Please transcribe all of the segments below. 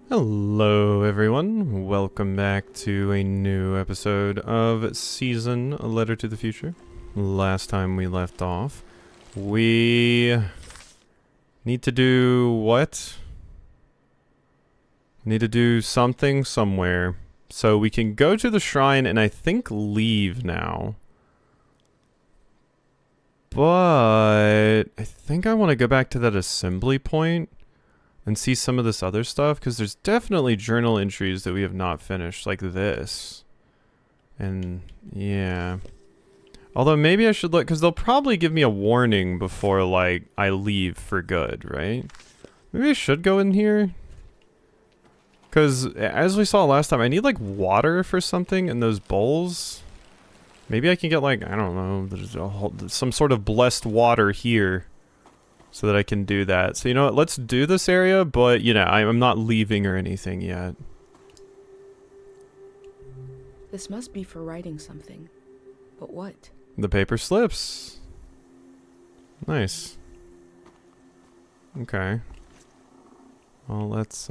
Hello everyone, welcome back to a new episode of Season A Letter to the Future. Last time we left off, we need to do what? Need to do something somewhere. So we can go to the shrine and I think leave now. But I think I want to go back to that assembly point and see some of this other stuff, because there's definitely journal entries that we have not finished, like this. And yeah. Although maybe I should look, because they'll probably give me a warning before, like, I leave for good, right? Maybe I should go in here. Because as we saw last time, I need, like, water for something in those bowls. Maybe I can get, like, I don't know, there's some sort of blessed water here, so that I can do that. So you know what, let's do this area, but you know, I'm not leaving or anything yet. This must be for writing something. But what? The paper slips. Nice. Okay. Well, let's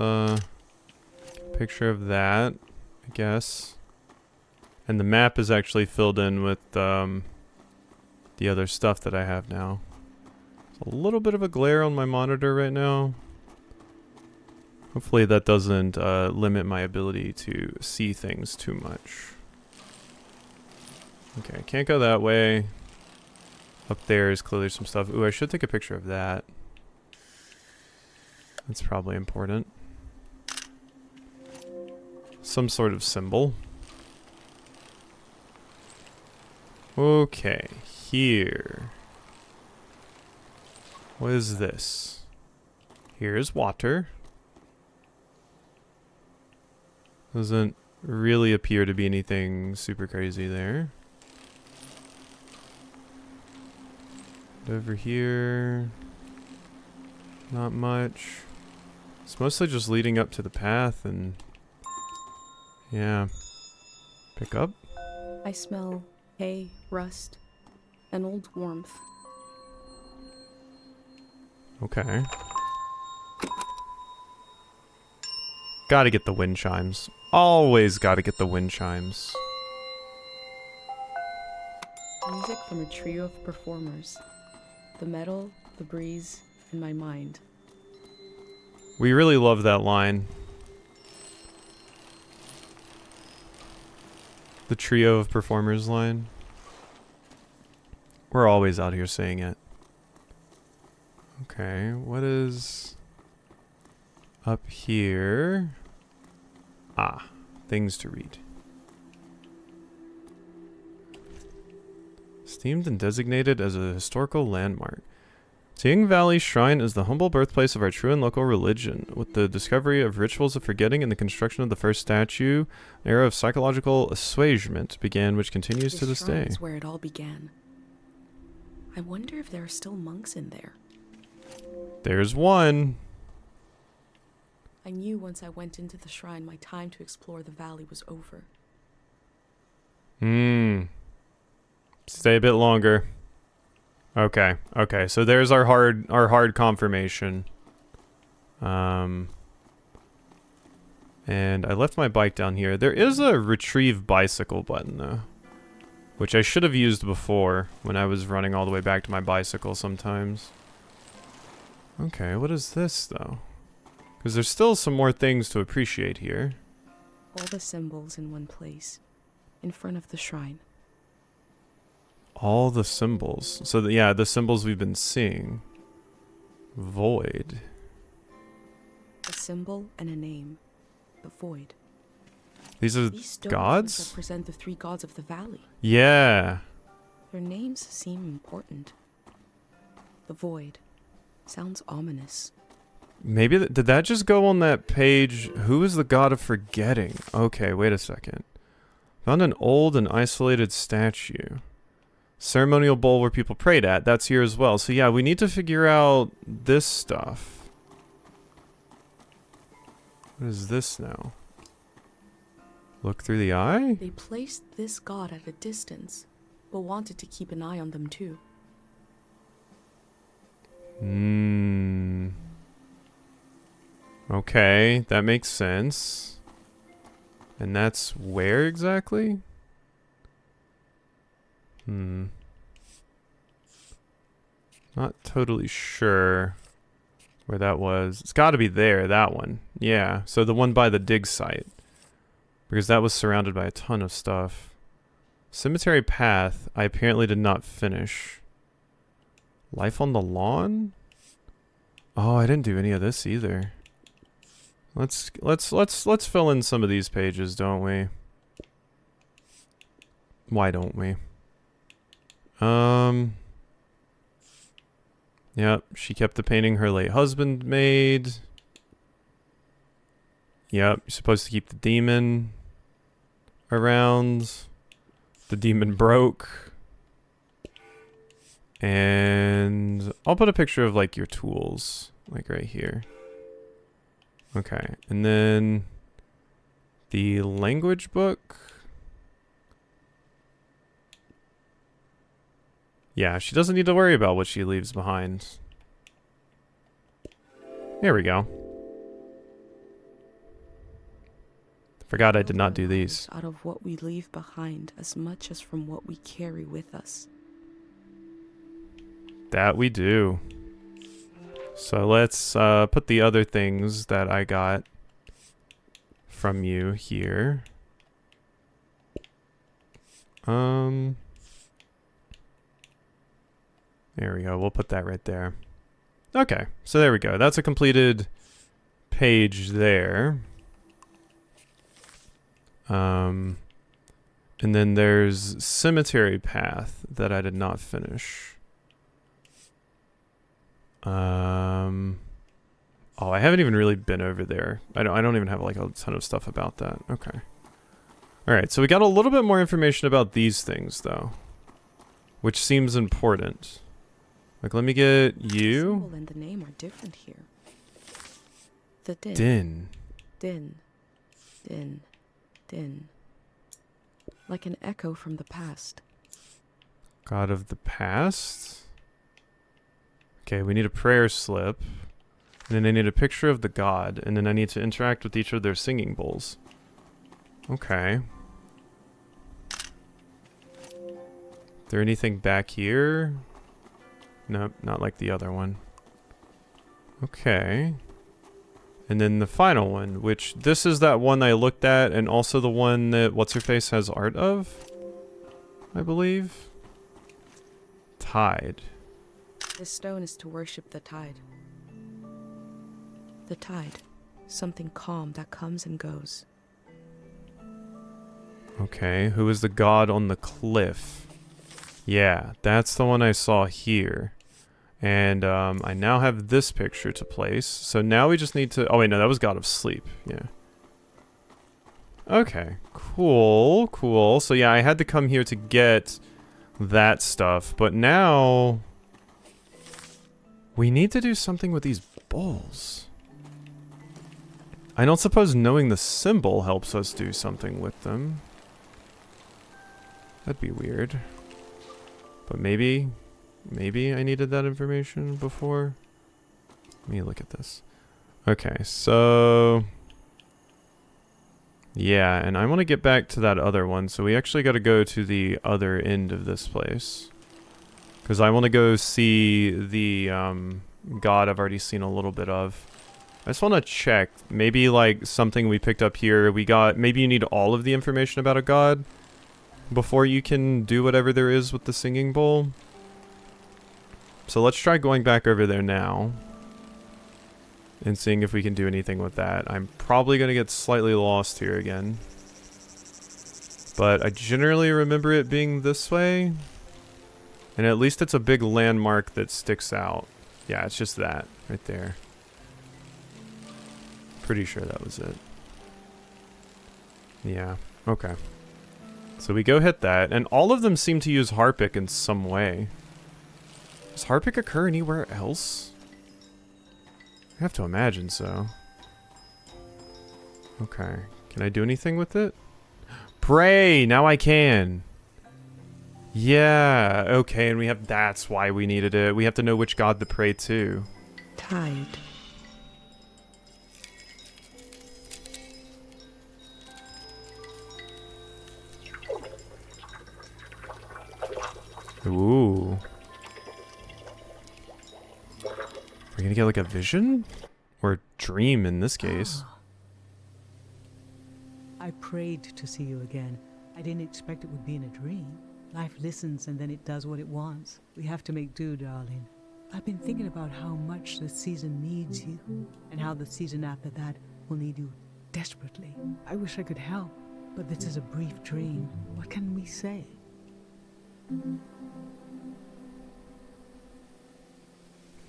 picture of that, I guess. And the map is actually filled in with the other stuff that I have now. A little bit of a glare on my monitor right now. Hopefully that doesn't limit my ability to see things too much. Okay, I can't go that way. Up there is clearly some stuff. Ooh, I should take a picture of that. That's probably important. Some sort of symbol. Okay, here. What is this? Here's water. Doesn't really appear to be anything super crazy there. Over here, not much. It's mostly just leading up to the path and yeah. Pick up. I smell hay, rust, and old warmth. Okay. Gotta get the wind chimes. Always gotta get the wind chimes. Music from a trio of performers. The metal, the breeze, and my mind. We really love that line. The trio of performers line. We're always out here saying it. Okay, what is up here? Ah, things to read. Esteemed and designated as a historical landmark. Ting Valley Shrine is the humble birthplace of our true and local religion. With the discovery of rituals of forgetting and the construction of the first statue, an era of psychological assuagement began, which continues to this day. Is where it all began. I wonder if there are still monks in there. There's one. I knew once I went into the shrine, my time to explore the valley was over. Stay a bit longer. Okay, okay. So there's our hard confirmation. And I left my bike down here. There is a retrieve bicycle button though, which I should have used before when I was running all the way back to my bicycle sometimes. Okay, what is this though? Because there's still some more things to appreciate here. All the symbols in one place, in front of the shrine. All the symbols. So yeah, the symbols we've been seeing. Void. A symbol and a name. The void. These are These stones gods? represent the three gods of the valley. Yeah. Their names seem important. The void. Sounds ominous. Maybe, did that just go on that page? Who is the god of forgetting? Okay, wait a second. Found an old and isolated statue. Ceremonial bowl where people prayed at. That's here as well. So yeah, we need to figure out this stuff. What is this now? Look through the eye? They placed this god at a distance, but wanted to keep an eye on them too. Okay, that makes sense. And that's where exactly? Not totally sure where that was. It's got to be there, that one. Yeah, so the one by the dig site. Because that was surrounded by a ton of stuff. Cemetery Path, I apparently did not finish. Life on the Lawn? Oh, I didn't do any of this either. Let's fill in some of these pages, don't we? Why don't we? Yep, she kept the painting her late husband made. Yep, you're supposed to keep the demon around. The demon broke. And I'll put a picture of like your tools, like right here. Okay, and then the language book. Yeah, she doesn't need to worry about what she leaves behind. There we go. Forgot I did not do these. Out of what we leave behind as much as from what we carry with us. That we do. So let's put the other things that I got from you here. There we go. We'll put that right there. Okay, so there we go. That's a completed page there. And then there's Cemetery Path that I did not finish. Oh, I haven't even really been over there. I don't even have like a ton of stuff about that. Okay. All right, so we got a little bit more information about these things though, which seems important. Like, let me get The you. symbol and the name are different here. The din. Din. Din. Din. Din. Like an echo from the past. God of the past. Okay, we need a prayer slip. And then I need a picture of the god. And then I need to interact with each of their singing bowls. Okay. Is there anything back here? Nope, not like the other one. Okay. And then the final one, which this is that one I looked at, and also the one that What's-Her-Face has art of, I believe. Tide. This stone is to worship the tide. The tide. Something calm that comes and goes. Okay, who is the god on the cliff? Yeah, that's the one I saw here. And I now have this picture to place. So now we just need to... Oh wait, no, that was God of Sleep. Yeah. Okay, cool, cool. So yeah, I had to come here to get that stuff. But now... we need to do something with these bowls. I don't suppose knowing the symbol helps us do something with them. That'd be weird. But maybe I needed that information before. Let me look at this. Okay, so... yeah, and I want to get back to that other one, so we actually got to go to the other end of this place. Because I want to go see the god I've already seen a little bit of. I just want to check. Maybe like something we picked up here. We got... maybe you need all of the information about a god before you can do whatever there is with the singing bowl. So let's try going back over there now and seeing if we can do anything with that. I'm probably going to get slightly lost here again. But I generally remember it being this way. And at least it's a big landmark that sticks out. Yeah, it's just that right there. Pretty sure that was it. Yeah, okay. So we go hit that, and all of them seem to use Harpic in some way. Does Harpic occur anywhere else? I have to imagine so. Okay. Can I do anything with it? Pray! Now I can! Yeah, okay, and we have... that's why we needed it. We have to know which god to pray to. Tide. Ooh. We're gonna get like a vision? Or dream in this case. Ah. I prayed to see you again. I didn't expect it would be in a dream. Life listens and then it does what it wants. We have to make do, darling. I've been thinking about how much the season needs you, and how the season after that will need you desperately. I wish I could help, but this is a brief dream. What can we say?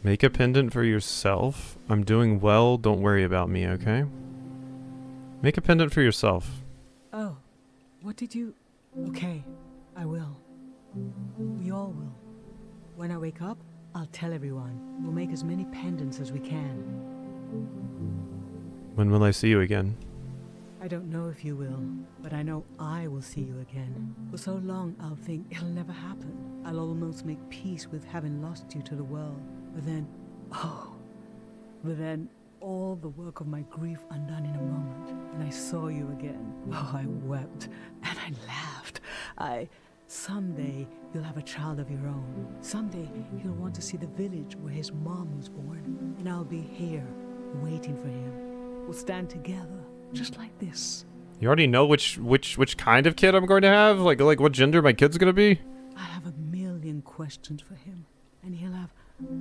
Make a pendant for yourself. I'm doing well, don't worry about me, okay? Make a pendant for yourself. Oh, what did you... Okay, I will. We all will. When I wake up, I'll tell everyone. We'll make as many pendants as we can. When will I see you again? I don't know if you will, but I know I will see you again. For so long, I'll think it'll never happen. I'll almost make peace with having lost you to the world. But then all the work of my grief undone in a moment, and I saw you again. Oh, I wept, and I laughed. Someday you'll have a child of your own. Someday he'll want to see the village where his mom was born, and I'll be here, waiting for him. We'll stand together, just like this. You already know which kind of kid I'm going to have? Like what gender my kid's gonna be? I have a million questions for him, and he'll have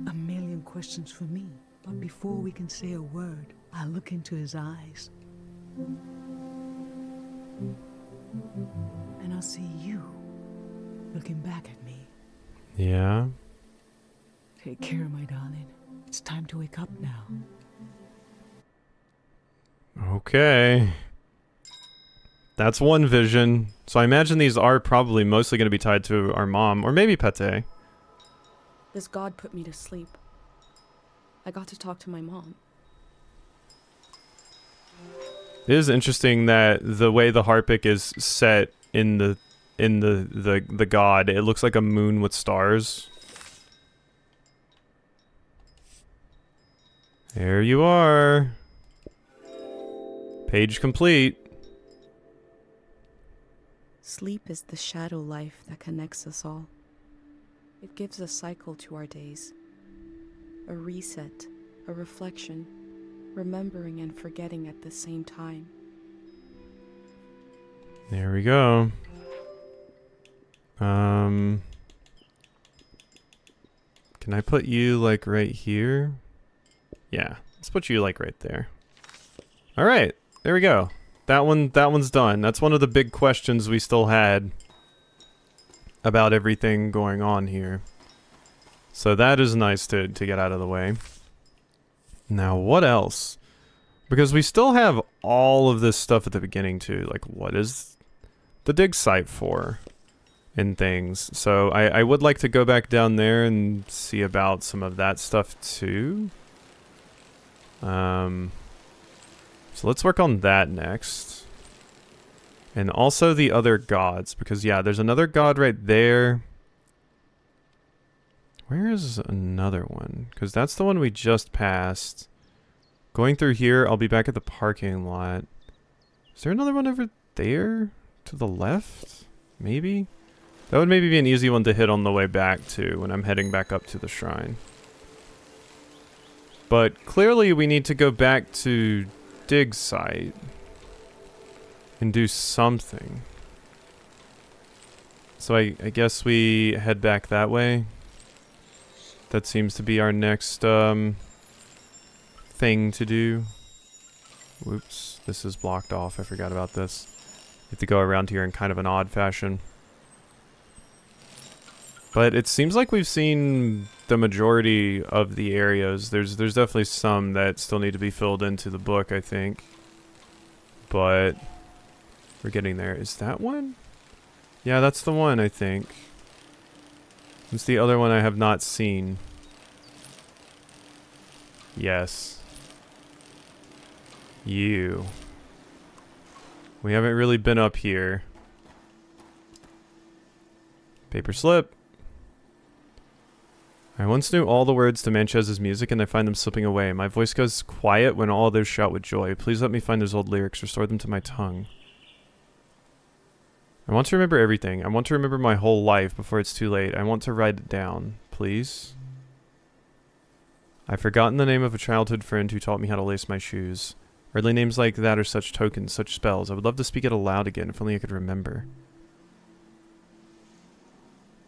a million questions for me. But before we can say a word, I'll look into his eyes. And I'll see you looking back at me. Yeah. Take care, my darling. It's time to wake up now. Okay. That's one vision. So I imagine these are probably mostly going to be tied to our mom, or maybe Pete. This god put me to sleep. I got to talk to my mom. It is interesting that the way the Harpic is set in the god, it looks like a moon with stars. There you are. Page complete. Sleep is the shadow life that connects us all. It gives a cycle to our days. A reset, a reflection, remembering and forgetting at the same time. There we go. Can I put you like right here? Yeah, let's put you like right there. All right, there we go. That one's done. That's one of the big questions we still had about everything going on here. So that is nice to get out of the way. Now, what else? Because we still have all of this stuff at the beginning too. Like, what is the dig site for? And things. So I would like to go back down there and see about some of that stuff too. So let's work on that next. And also the other gods, because yeah, there's another god right there. Where is another one? Because that's the one we just passed. Going through here, I'll be back at the parking lot. Is there another one over there? To the left? Maybe? That would maybe be an easy one to hit on the way back too, when I'm heading back up to the shrine. But clearly we need to go back to dig site and do something. So I guess we head back that way. That seems to be our next thing to do. Whoops, this is blocked off. I forgot about this. You have to go around here in kind of an odd fashion. But it seems like we've seen the majority of the areas. There's definitely some that still need to be filled into the book, I think. But we're getting there. Is that one? Yeah, that's the one, I think. It's the other one I have not seen. Yes. You. We haven't really been up here. Paper slip. I once knew all the words to Manchez's music and I find them slipping away. My voice goes quiet when all others shout with joy. Please let me find those old lyrics, restore them to my tongue. I want to remember everything. I want to remember my whole life before it's too late. I want to write it down, please. I've forgotten the name of a childhood friend who taught me how to lace my shoes. Early names like that are such tokens, such spells. I would love to speak it aloud again, if only I could remember.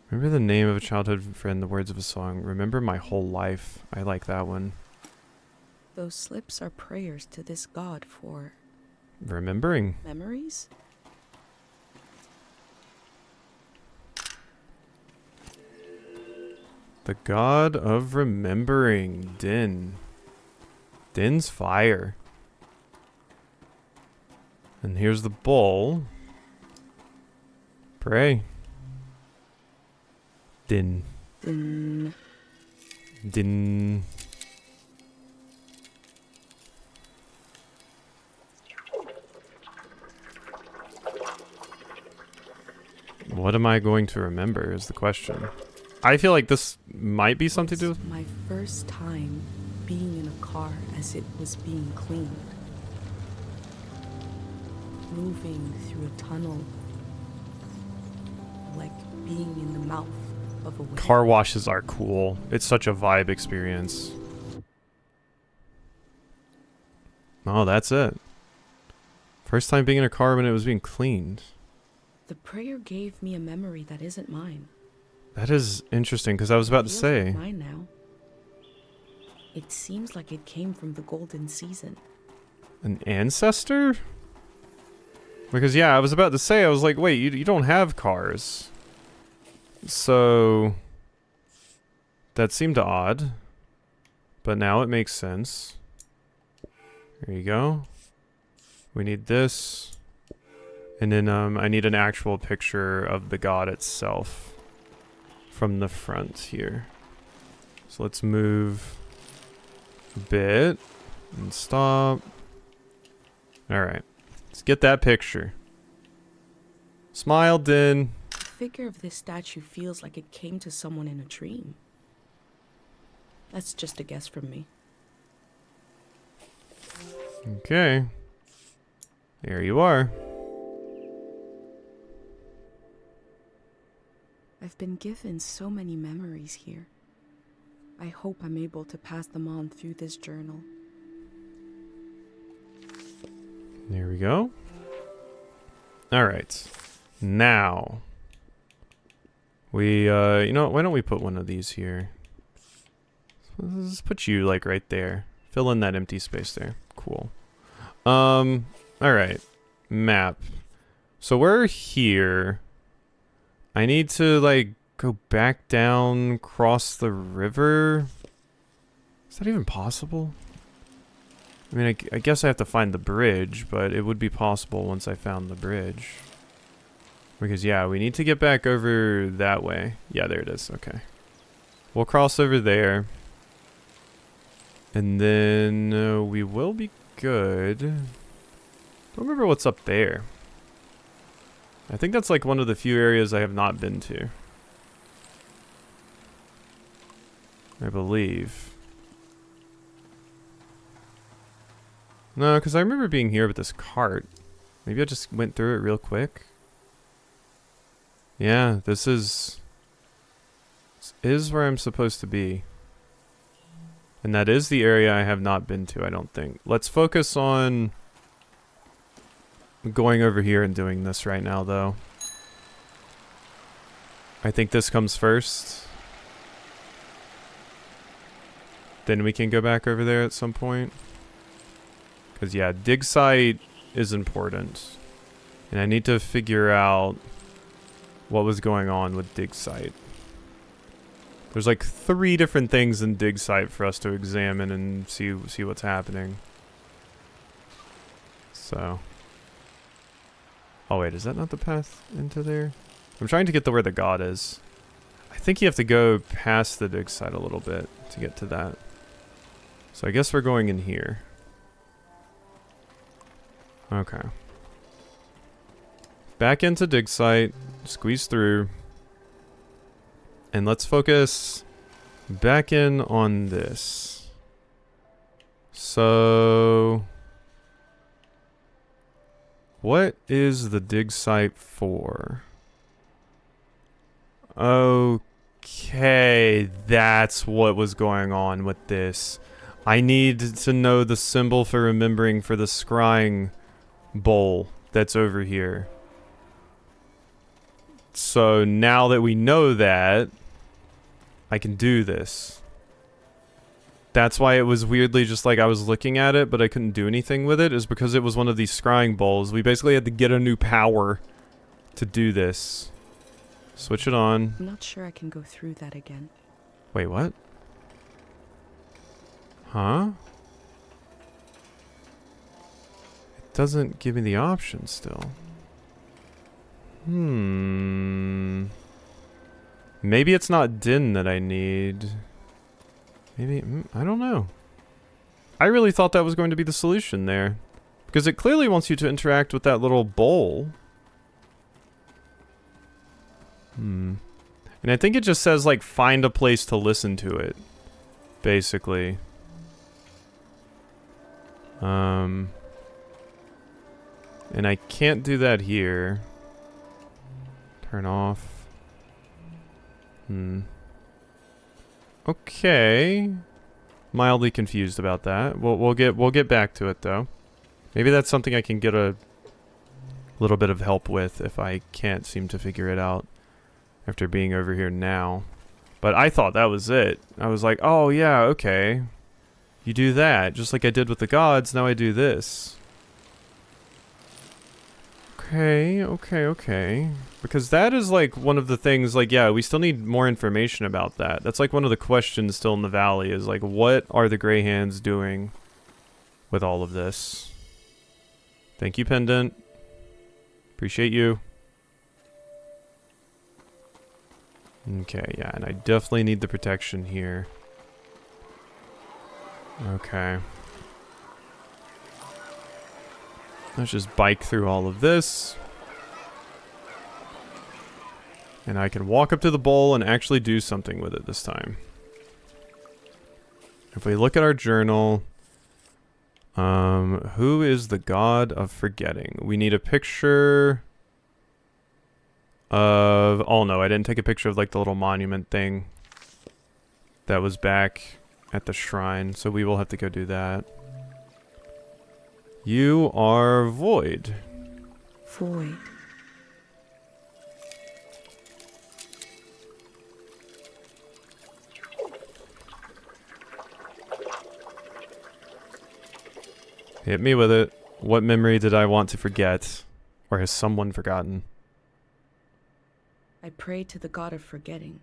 Remember the name of a childhood friend, the words of a song. Remember my whole life. I like that one. Those slips are prayers to this god for Remembering. memories? The god of remembering. Din. Din's fire. And here's the bowl. Pray. Din. Din. Din. What am I going to remember is the question. I feel like this might be something to do with... My first time being in a car as it was being cleaned. Moving through a tunnel. Like being in the mouth of a whale. Car washes are cool. It's such a vibe experience. Oh, that's it. First time being in a car when it was being cleaned. The prayer gave me a memory that isn't mine. That is interesting, because I was about to Feels say... like mine now. It seems like it came from the golden season. An ancestor? Because, yeah, I was about to say, I was like, wait, you don't have cars. So... that seemed odd. But now it makes sense. There you go. We need this. And then I need an actual picture of the god itself from the front here. So let's move a bit and stop. All right, let's get that picture. Smile, Din. The figure of this statue feels like it came to someone in a dream. That's just a guess from me. Okay. There you are. I've been given so many memories here. I hope I'm able to pass them on through this journal. There we go. All right. Now. We, you know what? Why don't we put one of these here? Let's put you, like, right there. Fill in that empty space there. Cool. All right. Map. So we're here. I need to, like, go back down, cross the river. Is that even possible? I mean, I guess I have to find the bridge, but it would be possible once I found the bridge. Because, yeah, we need to get back over that way. Yeah, there it is. Okay. We'll cross over there. And then we will be good. Don't remember what's up there. I think that's like one of the few areas I have not been to. I believe. No, because I remember being here with this cart. Maybe I just went through it real quick. Yeah, this is where I'm supposed to be. And that is the area I have not been to, I don't think. Let's focus on going over here and doing this right now, though. I think this comes first. Then we can go back over there at some point. Because, yeah, dig site is important. And I need to figure out what was going on with dig site. There's like 3 different things in dig site for us to examine and see what's happening. So. Oh wait, is that not the path into there? I'm trying to get to where the god is. I think you have to go past the dig site a little bit to get to that. So I guess we're going in here. Okay. Back into dig site, squeeze through. And let's focus back in on this. So What is the dig site for? Okay, that's what was going on with this. I need to know the symbol for remembering for the scrying bowl that's over here. So now that we know that, I can do this. That's why it was weirdly just like I was looking at it, but I couldn't do anything with it, is because it was one of these scrying bowls. We basically had to get a new power to do this. Switch it on. I'm not sure I can go through that again. Wait, what? Huh? It doesn't give me the option still. Maybe it's not Din that I need. Maybe, I don't know. I really thought that was going to be the solution there. Because it clearly wants you to interact with that little bowl. And I think it just says, like, find a place to listen to it. Basically. And I can't do that here. Turn off. Okay. Mildly confused about that. We'll get back to it though. Maybe that's something I can get a little bit of help with if I can't seem to figure it out after being over here now. But I thought that was it. I was like, oh yeah, okay. You do that, just like I did with the gods, now I do this. Okay. Because that is like one of the things, like, yeah, we still need more information about that. That's like one of the questions still in the valley is like, what are the Grey Hands doing with all of this? Thank you, Pendant. Appreciate you. Okay, yeah, and I definitely need the protection here. Okay. Let's just bike through all of this. And I can walk up to the bowl and actually do something with it this time. If we look at our journal, who is the god of forgetting? We need a picture of... Oh no, I didn't take a picture of like the little monument thing that was back at the shrine, so we will have to go do that. You are Void. Void. Hit me with it. What memory did I want to forget? Or has someone forgotten? I pray to the god of forgetting.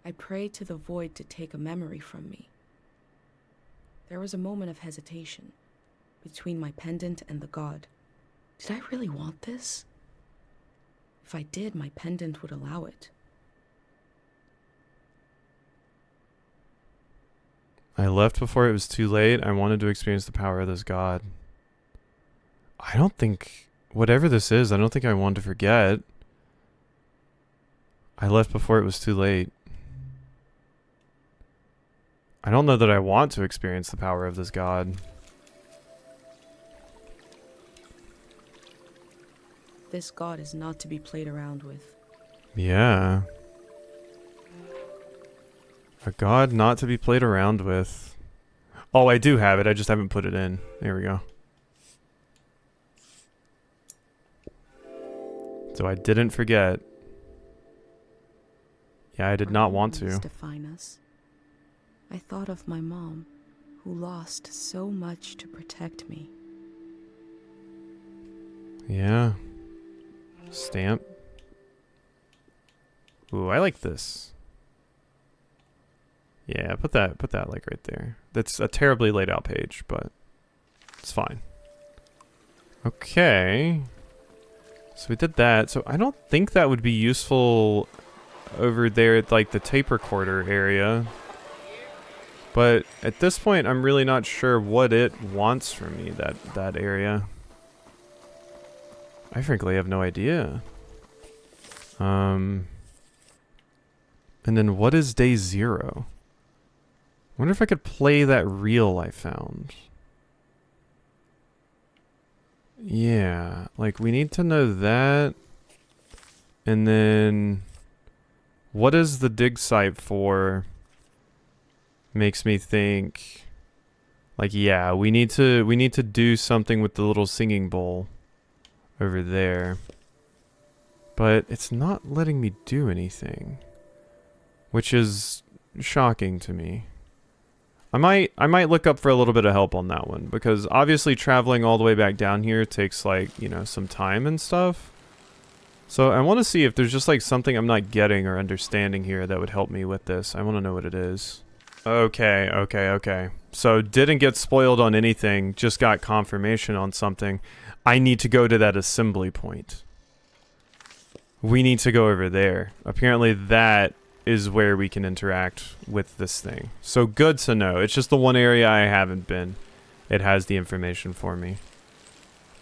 I pray to the void to take a memory from me. There was a moment of hesitation between my pendant and the god. Did I really want this? If I did, my pendant would allow it. I left before it was too late. I wanted to experience the power of this god. I don't think... Whatever this is, I don't think I want to forget. I left before it was too late. I don't know that I want to experience the power of this god. This god is not to be played around with. Yeah. A god not to be played around with. Oh, I do have it. I just haven't put it in. There we go. So I didn't forget. Yeah, I did not want to. Define us. I thought of my mom, who lost so much to protect me. Yeah. Stamp. Ooh, I like this. Yeah, put that like right there. That's a terribly laid out page, but it's fine. Okay. So we did that. So I don't think that would be useful over there at like the tape recorder area. But at this point, I'm really not sure what it wants from me, that area. I frankly have no idea. And then what is day 0? Wonder if I could play that reel I found. Yeah, like we need to know that. And then what is the dig site for? Makes me think like, yeah, we need to do something with the little singing bowl over there. But it's not letting me do anything, which is shocking to me. I might look up for a little bit of help on that one, because obviously traveling all the way back down here takes, like, you know, some time and stuff. So I want to see if there's just like something I'm not getting or understanding here that would help me with this. I want to know what it is. Okay. So didn't get spoiled on anything, just got confirmation on something. I need to go to that assembly point. We need to go over there. Apparently that is where we can interact with this thing. So good to know. It's just the one area I haven't been. It has the information for me.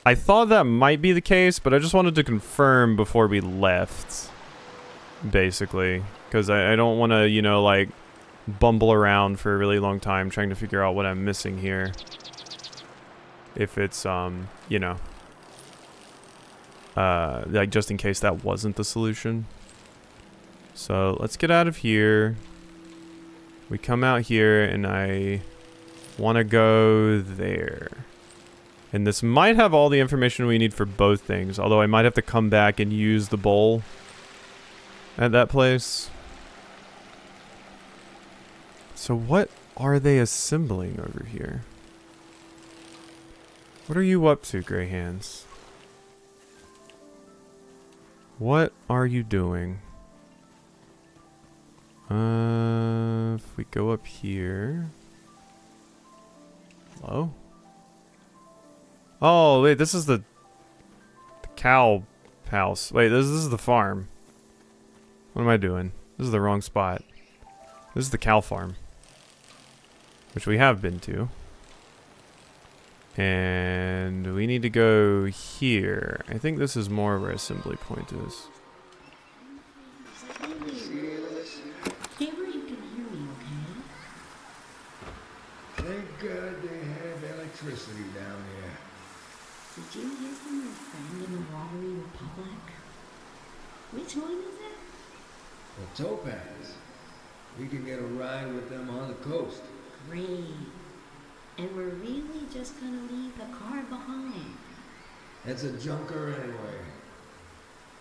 I thought that might be the case, but I just wanted to confirm before we left. Basically. Because I don't want to, you know, like, bumble around for a really long time trying to figure out what I'm missing here. If it's, you know, like, just in case that wasn't the solution. So let's get out of here. We come out here and I want to go there. And this might have all the information we need for both things, although I might have to come back and use the bowl at that place. So what are they assembling over here? What are you up to, Grey Hands? What are you doing? If we go up here. Hello? Oh, wait, this is the cow house. Wait, this is the farm. What am I doing? This is the wrong spot. This is the cow farm, which we have been to. And we need to go here. I think this is more where assembly point is. Stay where you can hear me, okay? Thank God they have electricity down here. Did you hear from your friend in the Watery Republic? Which one is it? The Topaz. We can get a ride with them on the coast. Great. And we're really just gonna leave the car behind. It's a junker anyway.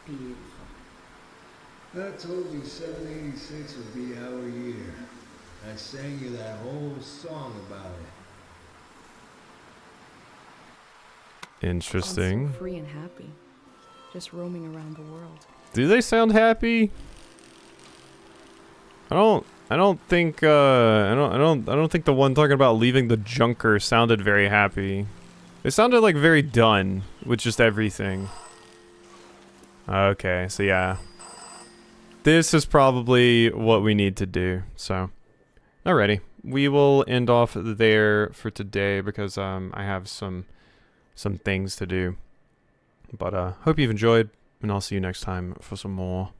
Beautiful. I told you 786 would be our year. I sang you that whole song about it. Interesting. So free and happy, just roaming around the world. Do they sound happy? I don't think the one talking about leaving the junker sounded very happy. It sounded like very done with just everything. Okay, so yeah. This is probably what we need to do, so. Alrighty. We will end off there for today because I have some things to do. But hope you've enjoyed, and I'll see you next time for some more.